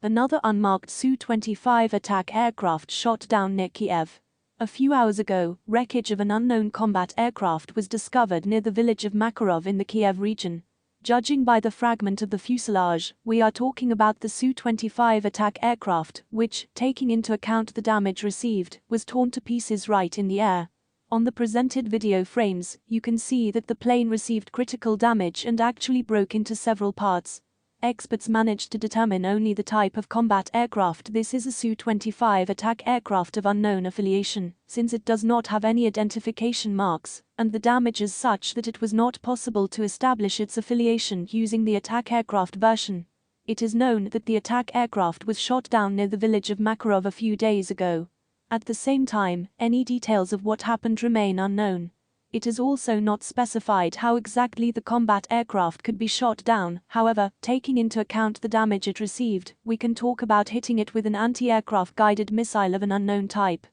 Another unmarked Su-25 attack aircraft shot down near Kiev. A few hours ago, wreckage of an unknown combat aircraft was discovered near the village of Makarov in the Kiev region. Judging by the fragment of the fuselage, we are talking about the Su-25 attack aircraft, which, taking into account the damage received, was torn to pieces right in the air. On the presented video frames, you can see that the plane received critical damage and actually broke into several parts. Experts managed to determine only the type of combat aircraft. This is a Su-25 attack aircraft of unknown affiliation, since it does not have any identification marks, and the damage is such that it was not possible to establish its affiliation using the attack aircraft version. It is known that the attack aircraft was shot down near the village of Makarov a few days ago. At the same time, any details of what happened remain unknown. It is also not specified how exactly the combat aircraft could be shot down. However, taking into account the damage it received, we can talk about hitting it with an anti-aircraft guided missile of an unknown type.